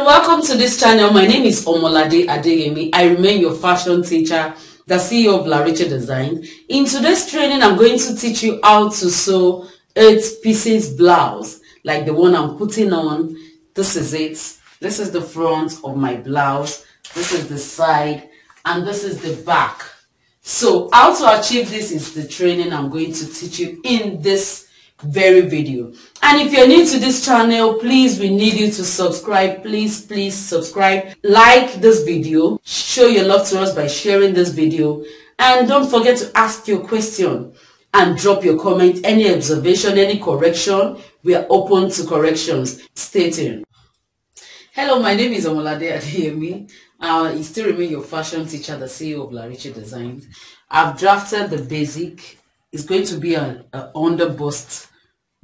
Hello, welcome to this channel. My name is Omolade Adeyemi. I remain your fashion teacher, the CEO of Blouse Design. In today's training, I'm going to teach you how to sew 8 pieces blouse, like the one I'm putting on. This is it. This is the front of my blouse. This is the side, and this is the back. So how to achieve this is the training I'm going to teach you in this very video. And if you're new to this channel, please, we need you to subscribe. Please subscribe, like this video, show your love to us by sharing this video, and don't forget to ask your question and drop your comment. Any observation, any correction, we are open to corrections. Stay tuned. Hello, my name is Omolade Adeyemi. I still remain your fashion teacher, the CEO of Blouse Design. I've drafted the basic. It's going to be an underbust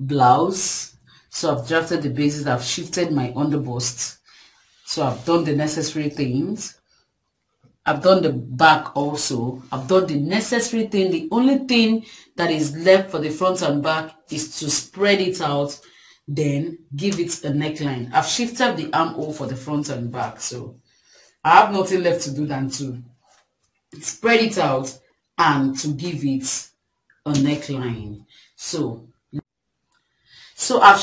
blouse. So I've drafted the basics. I've shifted my underbust. So I've done the necessary things. I've done the back also. I've done the necessary thing. The only thing that is left for the front and back is to spread it out, then give it a neckline. I've shifted the armhole for the front and back, so I have nothing left to do than to spread it out and to give it a neckline. So I've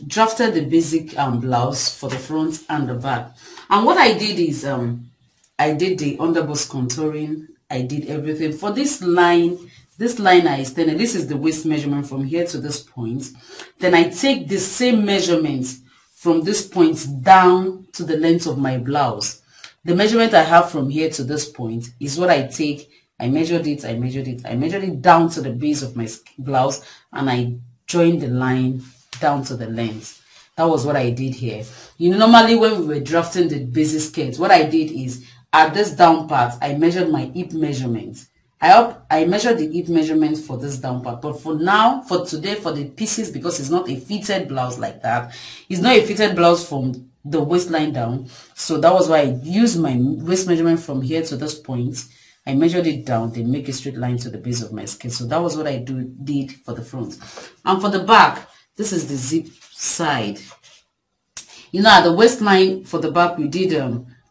drafted the basic blouse for the front and the back. And what I did is I did the underbust contouring. I did everything for this line. This line I extended. This is the waist measurement from here to this point. Then I take the same measurement from this point down to the length of my blouse. The measurement I have from here to this point is what I take. I measured it down to the base of my blouse, and I joined the line down to the length. That was what I did here. You know, normally when we were drafting the basic skirt, what I did is at this down part, I measured my hip measurement. I measured the hip measurement for this down part, but for now, for today, for the pieces, because it's not a fitted blouse like that, it's not a fitted blouse from the waistline down. So that was why I used my waist measurement from here to this point. I measured it down, then make a straight line to the base of my skirt. So that was what I did for the front. And for the back, this is the zip side. You know, at the waistline for the back, we did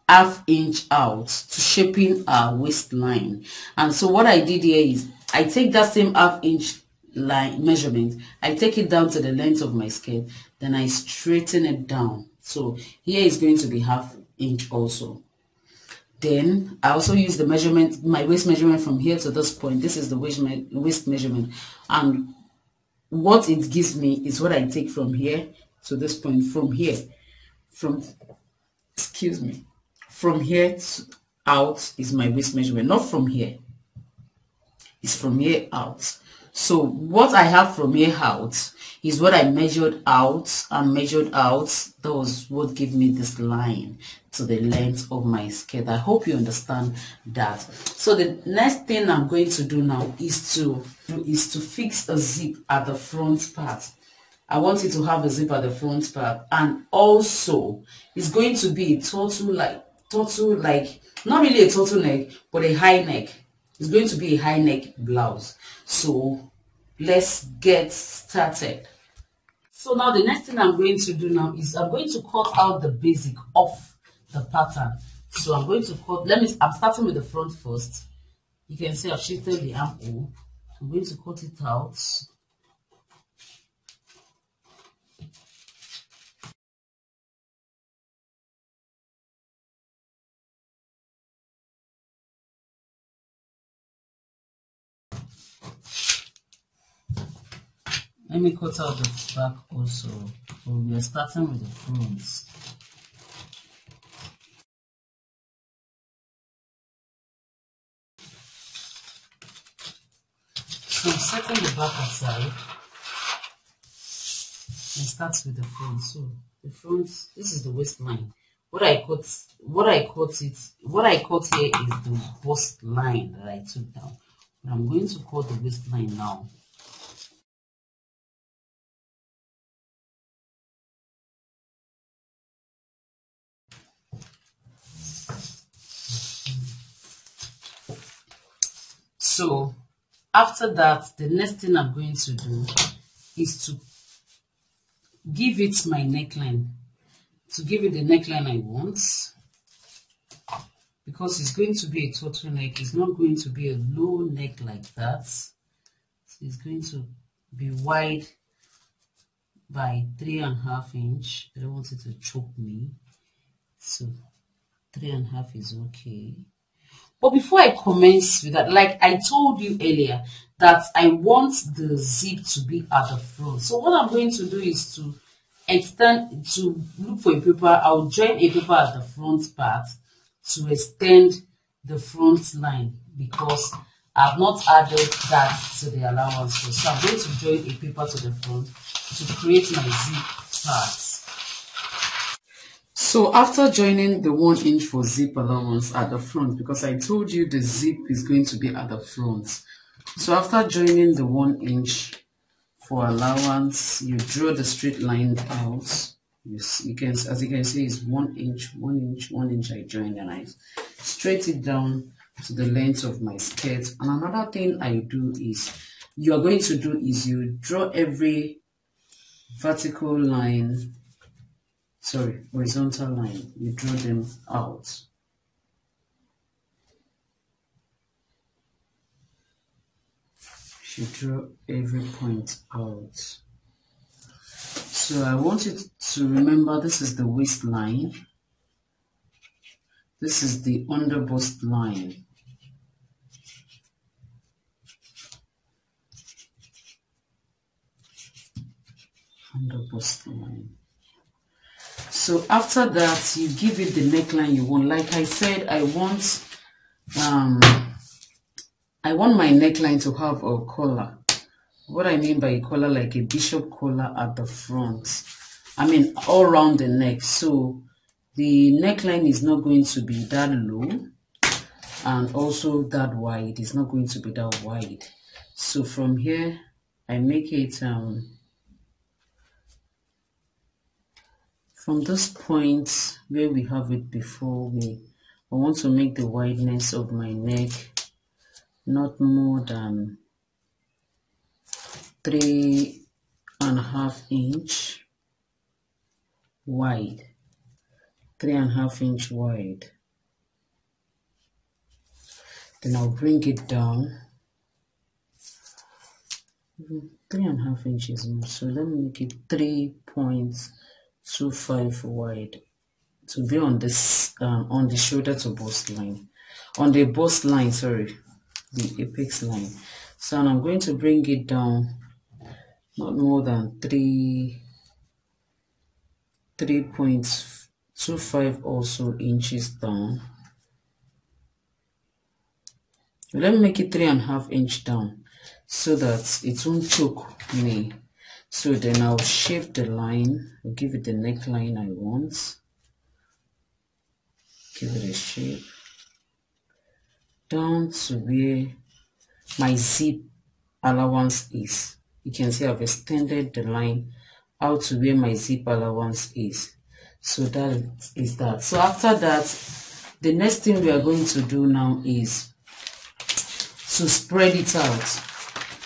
½ inch out to shaping our waistline. And so what I did here is I take that same ½ inch line measurement, I take it down to the length of my skirt, then I straighten it down. So here is going to be ½ inch also. Then I also use the measurement, my waist measurement from here to this point. This is the waist measurement, and what it gives me is what I take from here to this point. From here out is my waist measurement, not from here. It's from here out. So what I have from here out is what I measured out and measured out. That was what gave me this line to the length of my skirt. I hope you understand that. So the next thing I'm going to do now is to fix a zip at the front part. I want it to have a zip at the front part, and also it's going to be a not really a turtleneck, but a high neck. It's going to be a high neck blouse. So let's get started. So now the next thing I'm going to do now is I'm going to cut out the basic of the pattern. So I'm going to cut, I'm starting with the front first. You can see I've shifted the armhole. I'm going to cut it out. Let me cut out the back also. So we are starting with the front. So I'm setting the back aside and start with the front. So the front, this is the waistline. What I cut here is the bust line that I took down. But I'm going to cut the waistline now. So after that, the next thing I'm going to do is to give it my neckline. to give it the neckline I want, because it's going to be a turtleneck. It's not going to be a low neck like that. So it's going to be wide by 3.5 inch. I don't want it to choke me, so 3.5 is okay. But before I commence with that, like I told you earlier, that I want the zip to be at the front. So what I'm going to do is to look for a paper. I'll join a paper at the front part to extend the front line, because I've not added that to the allowance. So I'm going to join a paper to the front to create my zip part. So after joining the 1 inch for zip allowance at the front, because I told you the zip is going to be at the front. So after joining the 1 inch for allowance, you draw the straight line out. You can, as you can see, it's 1 inch, 1 inch, 1 inch. I joined and I straight it down to the length of my skirt. And another thing I do is, you are going to do is you draw every vertical line, horizontal line, you draw them out. You draw every point out. So I want you to remember, this is the waistline, this is the under bust line. Under bust line. So after that, you give it the neckline you want. Like I said, I want my neckline to have a collar. What I mean by a collar, like a bishop collar at the front. I mean all around the neck. So the neckline is not going to be that low and also that wide. It's not going to be that wide. So from here, I make it from this point where we have it before, I want to make the wideness of my neck not more than 3.5 inch wide. 3.5 inch wide. Then I'll bring it down 3.5 inches more. So let me make it 3.25 wide to be on this on the shoulder to bust line, on the bust line, sorry, the apex line. So I'm going to bring it down not more than 3.25 also inches down. Let me make it 3.5 inch down so that it won't choke me. So then I'll shape the line. I'll give it the neckline I want. Give it a shape down to where my zip allowance is. You can see I've extended the line out to where my zip allowance is. So that is that. So after that, the next thing we are going to do now is to spread it out.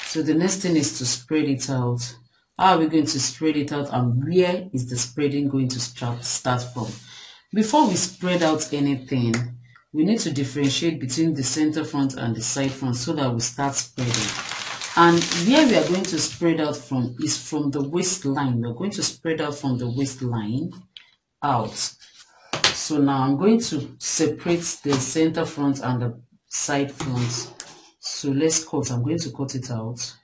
So the next thing is to spread it out. How are we going to spread it out, and where is the spreading going to start from? Before we spread out anything, we need to differentiate between the center front and the side front so that we start spreading. And where we are going to spread out from is from the waistline. We're going to spread out from the waistline out. So now I'm going to separate the center front and the side front. So let's cut. I'm going to cut it out.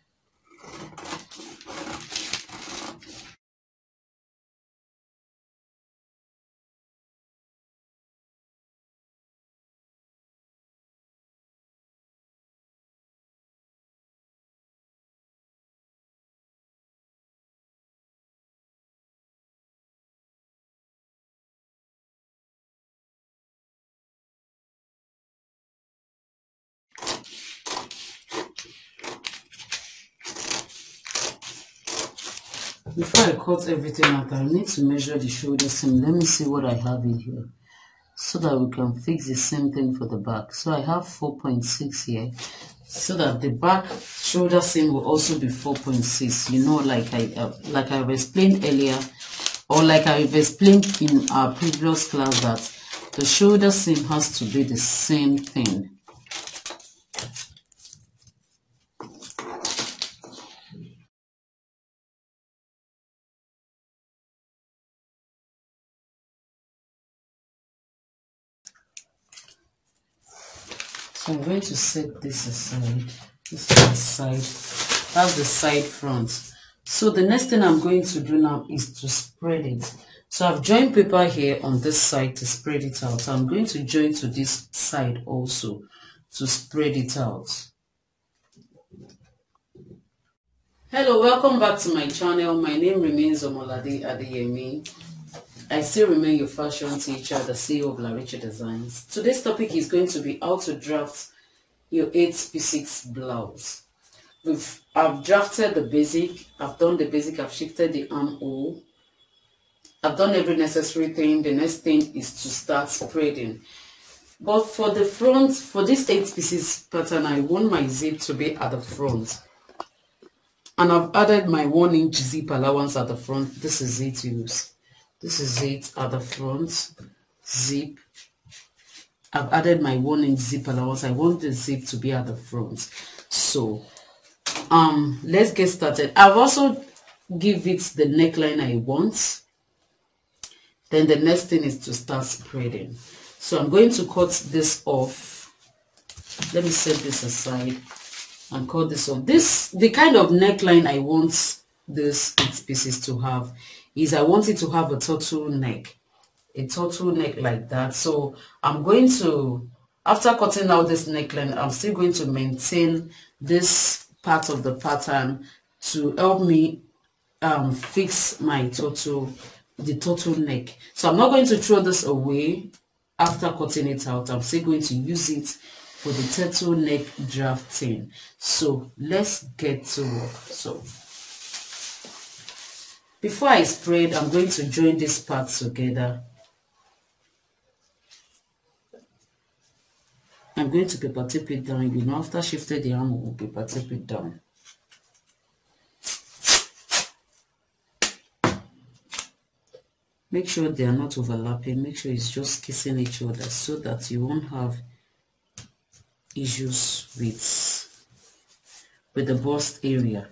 Before I cut everything out, I need to measure the shoulder seam. Let me see what I have in here so that we can fix the same thing for the back. So I have 4.6 here, so that the back shoulder seam will also be 4.6. You know, like I've explained earlier, or like I've explained in our previous class, that the shoulder seam has to be the same thing. So I'm going to set this aside. This is the side. That's the side front. So the next thing I'm going to do now is to spread it. So I've joined paper here on this side to spread it out. I'm going to join to this side also to spread it out. Hello, welcome back to my channel. My name remains Omolade Adeyemi. I still remain your fashion teacher, the CEO of Lariche Designs. Today's topic is going to be how to draft your 8p6 blouse. I've drafted the basic, I've done the basic, I've shifted the armhole, I've done every necessary thing. The next thing is to start spreading. But for the front, for this 8 pieces pattern, I want my zip to be at the front. And I've added my 1-inch zip allowance at the front. This is it, use. This is it at the front. Zip. I've added my 1-inch zip allowance. I want the zip to be at the front. So let's get started. I've also give it the neckline I want. Then the next thing is to start spreading. So I'm going to cut this off. Let me set this aside and cut this off. The kind of neckline I want this 8 pieces to have is I want it to have a turtleneck. A turtleneck like that. So I'm going to, after cutting out this neckline, I'm still going to maintain this part of the pattern to help me fix my the turtleneck. So I'm not going to throw this away after cutting it out. I'm still going to use it for the turtleneck drafting. So let's get to work. So before I spread, I'm going to join this part together. I'm going to paper tape it down. You know, after shifting the arm, we'll paper tape it down. Make sure they are not overlapping. Make sure it's just kissing each other so that you won't have issues with the bust area.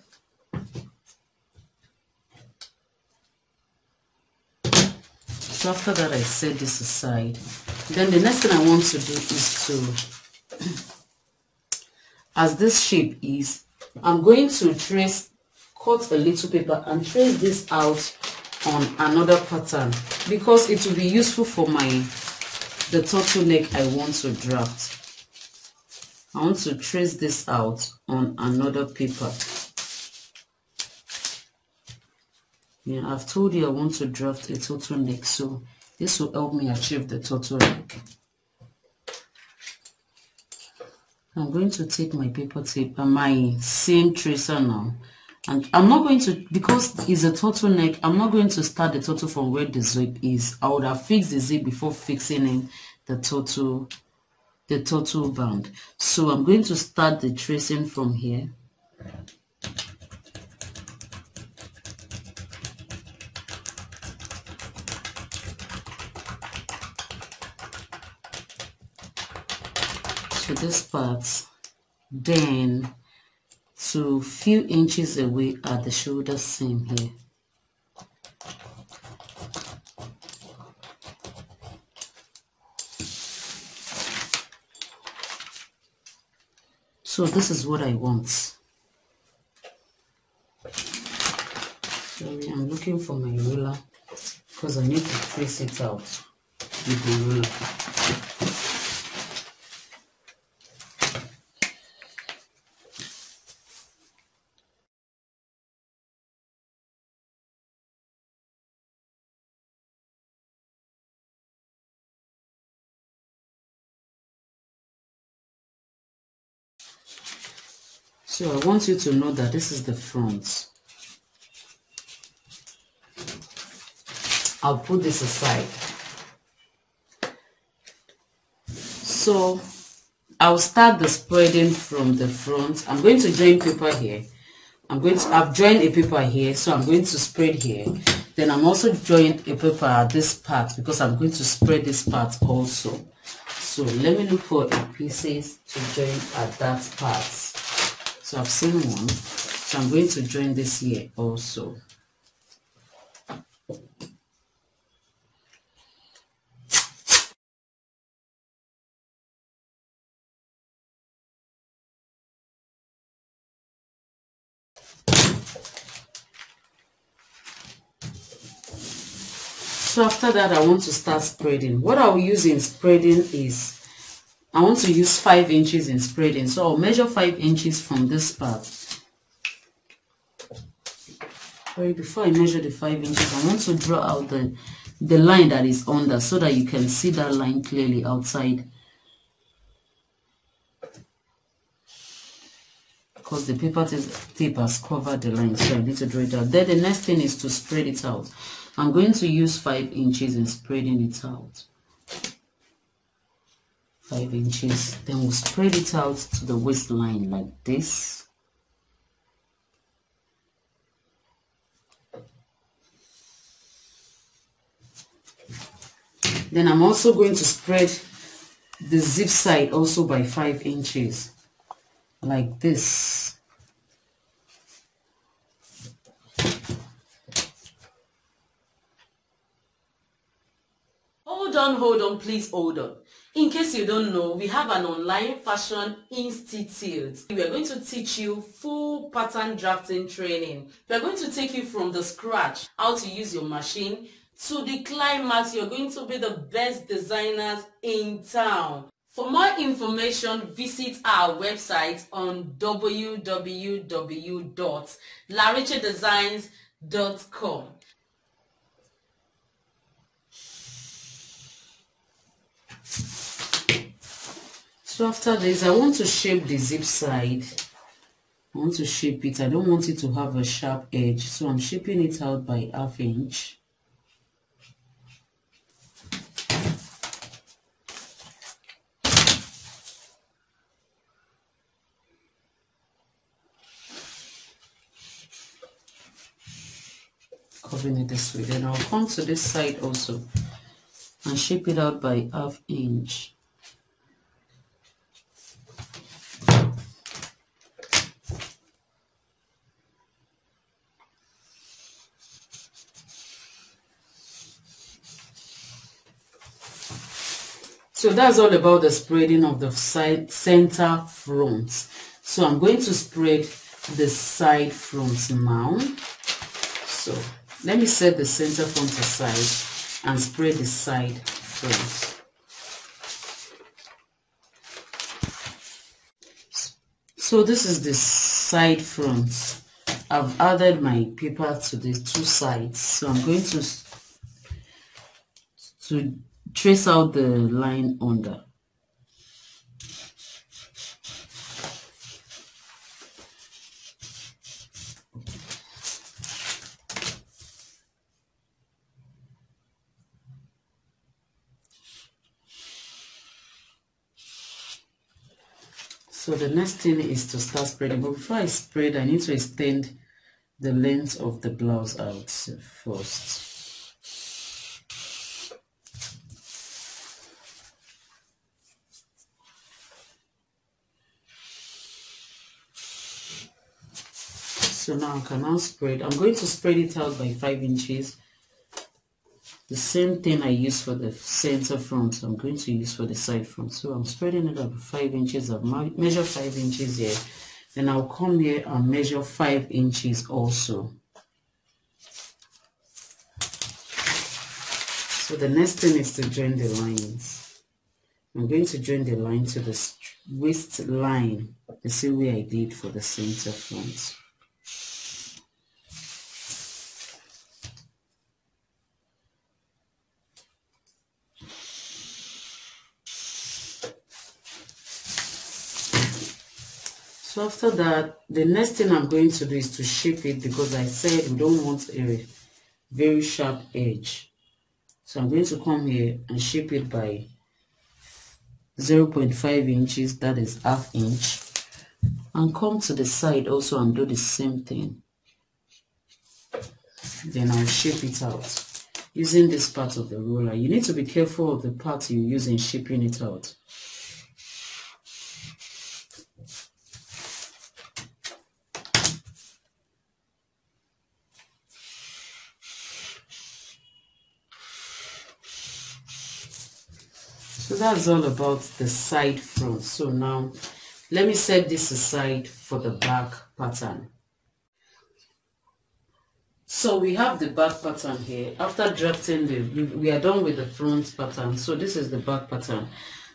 So after that, I set this aside. Then the next thing I want to do is to, as this shape is, I'm going to cut a little paper and trace this out on another pattern because it will be useful for the turtleneck I want to draft. I want to trace this out on another paper. Yeah, I've told you I want to draft a turtleneck, so this will help me achieve the turtleneck. I'm going to take my paper tape and my seam tracer now. And I'm not going to, because it's a turtleneck, I'm not going to start the turtle from where the zip is. I would have fixed the zip before fixing in the turtle band. So I'm going to start the tracing from here. To this part, then to few inches away at the shoulder seam here. So this is what I want. Sorry, I'm looking for my ruler because I need to trace it out with the ruler. So I want you to know that this is the front. I'll put this aside. So I'll start the spreading from the front. I'm going to join paper here. I've joined a paper here, so I'm going to spread here. Then I'm also joining a paper at this part because I'm going to spread this part also. So let me look for a pieces to join at that part. So I've seen one, so I'm going to join this here also. So after that, I want to start spreading. What I will use in spreading is, I want to use 5 inches in spreading. So I'll measure 5 inches from this part. Right, before I measure the 5 inches, I want to draw out the line that is under so that you can see that line clearly outside. Because the paper tape has covered the line, so I need to draw it out. Then the next thing is to spread it out. I'm going to use 5 inches in spreading it out. 5 inches. Then we'll spread it out to the waistline like this. Then I'm also going to spread the zip side also by 5 inches like this. Hold on, please hold on. In case you don't know, we have an online fashion institute. We are going to teach you full pattern drafting training. We are going to take you from the scratch, how to use your machine, to the climax. You're going to be the best designers in town. For more information, visit our website on www.larichedesigns.com. So after this, I want to shape the zip side. I want to shape it. I don't want it to have a sharp edge, so I'm shaping it out by 1/2 inch. Covering it this way. Then I'll come to this side also and shape it out by 1/2 inch. So that's all about the spreading of the side center fronts. So I'm going to spread the side fronts now. So let me set the center front aside and spread the side fronts. So this is the side front. I've added my paper to the 2 sides. So I'm going to trace out the line under. So the next thing is to start spreading. But before I spread, I need to extend the length of the blouse out first. So now I can now spread. I'm going to spread it out by 5 inches. The same thing I use for the center front, I'm going to use for the side front. So I'm spreading it out by 5 inches. I've measured 5 inches here. Then I'll come here and measure 5 inches also. So the next thing is to join the lines. I'm going to join the line to the waistline, the same way I did for the center front. So after that, the next thing I'm going to do is to shape it, because I said we don't want a very sharp edge. So I'm going to come here and shape it by 0.5 inches, that is 1/2 inch, and come to the side also and do the same thing. Then I'll shape it out using this part of the roller. You need to be careful of the part you use in shaping it out. So that's all about the side front. So now let me set this aside for the back pattern. So we have the back pattern here. After drafting we are done with the front pattern. So this is the back pattern.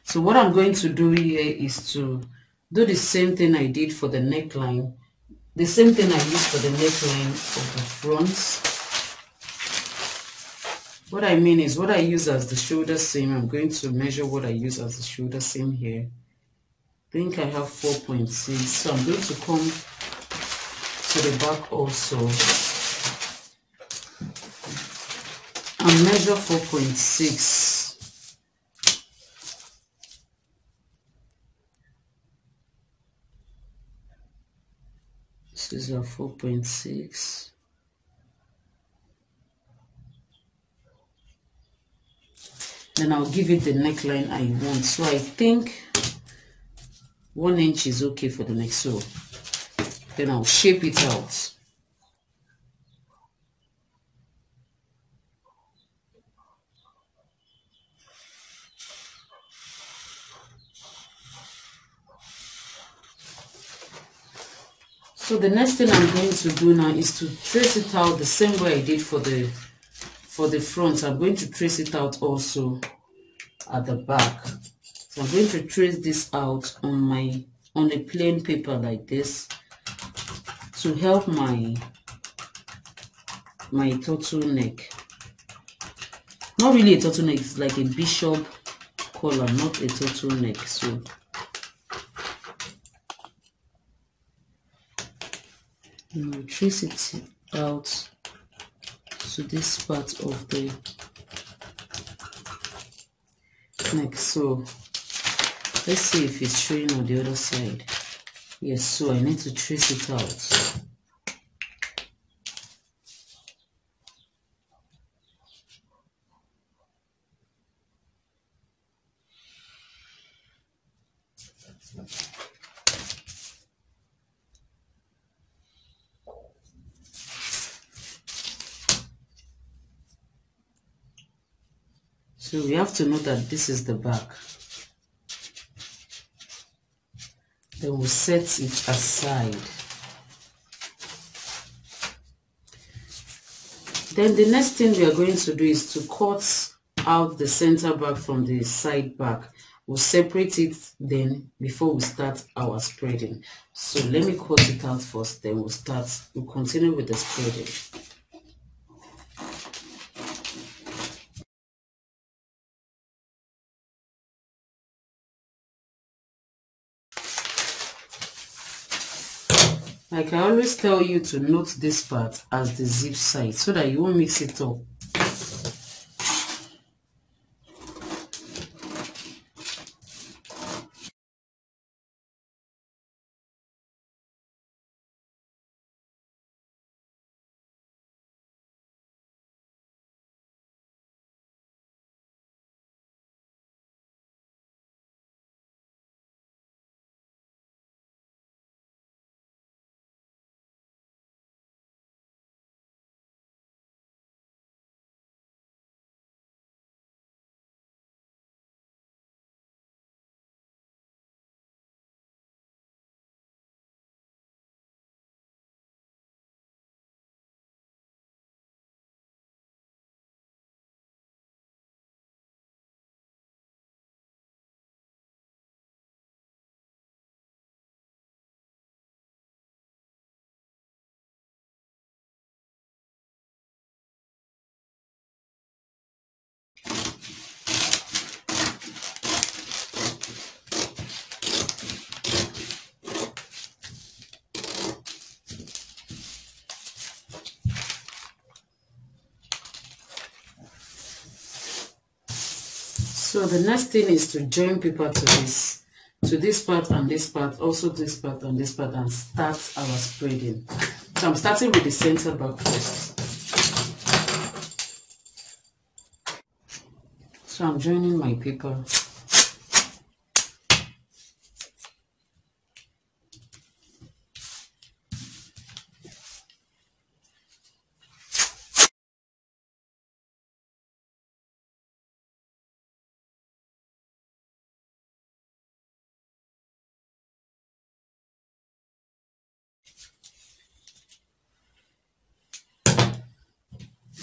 So what I'm going to do here is to do the same thing I did for the neckline. The same thing I used for the neckline of the front. What I mean is what I use as the shoulder seam. I'm going to measure what I use as the shoulder seam here. I think I have 4.6. So I'm going to come to the back also and measure 4.6. This is a 4.6. Then I'll give it the neckline I want. So I think 1 inch is okay for the neck. So then I'll shape it out. So the next thing I'm going to do now is to trace it out the same way I did for the front. I'm going to trace it out also at the back. So I'm going to trace this out on a plain paper like this to help my turtleneck. Not really a turtleneck, it's like a bishop collar, not a turtleneck. So I'll trace it out to this part of the neck. So let's see if it's showing on the other side. Yes, so I need to trace it out. So we have to know that this is the back. Then we'll set it aside. Then the next thing we are going to do is to cut out the center back from the side back. We'll separate it then before we start our spreading. So let me cut it out first, then we'll continue with the spreading. Like I always tell you to note this part as the zip side so that you won't mix it up. So the next thing is to join paper to this part and this part, also this part and this part, and start our spreading. So I'm starting with the center back first. So I'm joining my paper.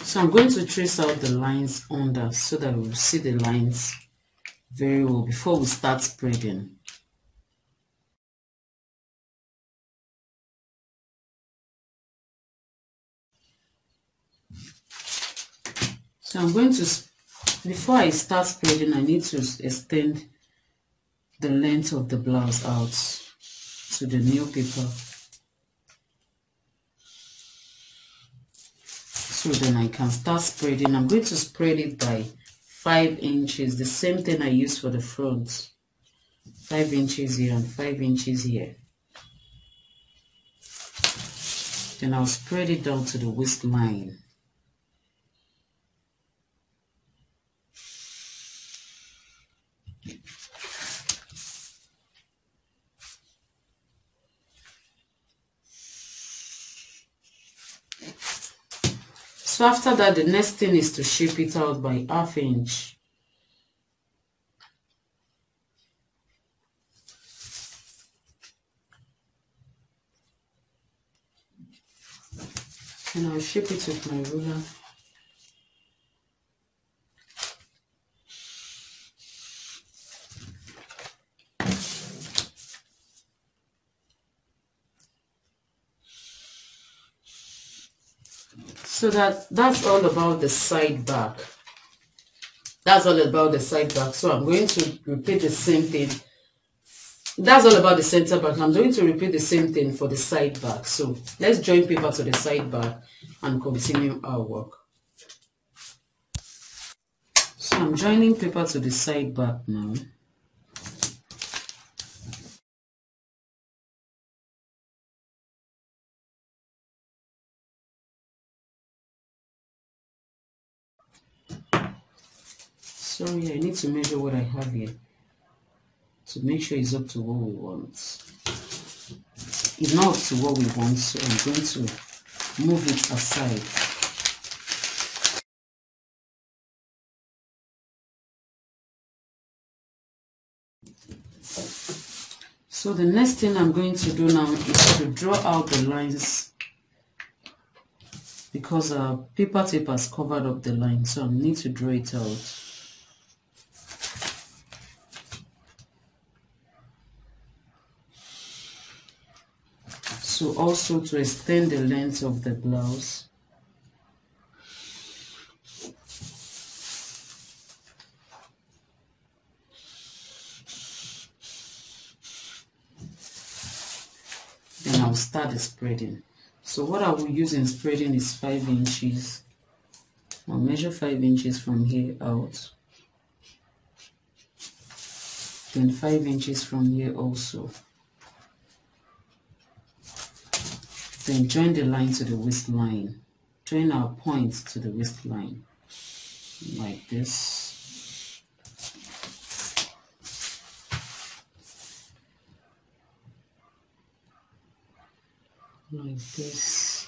So I'm going to trace out the lines under so that we'll see the lines very well before we start spreading. So I'm going to, before I start spreading, I need to extend the length of the blouse out to the new paper. So then I can start spreading. I'm going to spread it by 5 inches, the same thing I used for the front. 5 inches here and 5 inches here. Then I'll spread it down to the waistline. So after that, the next thing is to shape it out by 1/2 inch. And I'll shape it with my ruler. So that's all about the side back. That's all about the side back. So I'm going to repeat the same thing. That's all about the center back. I'm going to repeat the same thing for the side back. So let's join paper to the side back and continue our work. So I'm joining paper to the side back now. Sorry, I need to measure what I have here to make sure it's up to what we want. It's not up to what we want, so I'm going to move it aside. So the next thing I'm going to do now is to draw out the lines, because our paper tape has covered up the line, so I need to draw it out. So also to extend the length of the blouse. Then I'll start the spreading. So what I will use in spreading is 5 inches. I'll measure 5 inches from here out. Then 5 inches from here also. Then join the line to the waistline. Join our point to the waistline. Like this. Like this.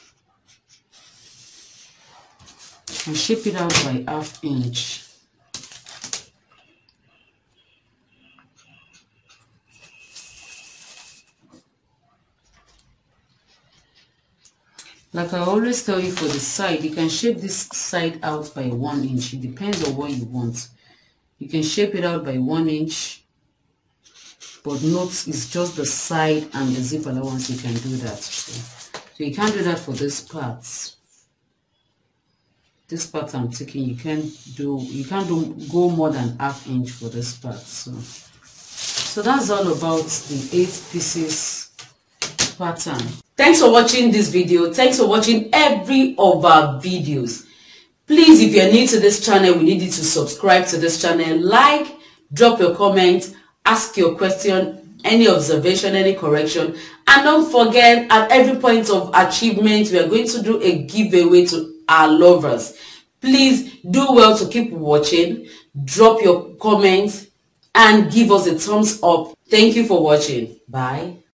And shape it out by 1/2 inch. Like I always tell you, for the side, you can shape this side out by 1 inch. It depends on what you want. You can shape it out by 1 inch, but note it's just the side and the zip allowance you can do that. So you can't do that for this part. This part I'm taking, you can't go more than 1/2 inch for this part. So that's all about the 8 pieces pattern. Thanks for watching this video. Thanks for watching every of our videos. Please, if you're new to this channel, we need you to subscribe to this channel, like, drop your comment, ask your question, any observation, any correction, and don't forget, at every point of achievement, we are going to do a giveaway to our lovers. Please do well to keep watching. drop your comments and give us a thumbs up. Thank you for watching. Bye.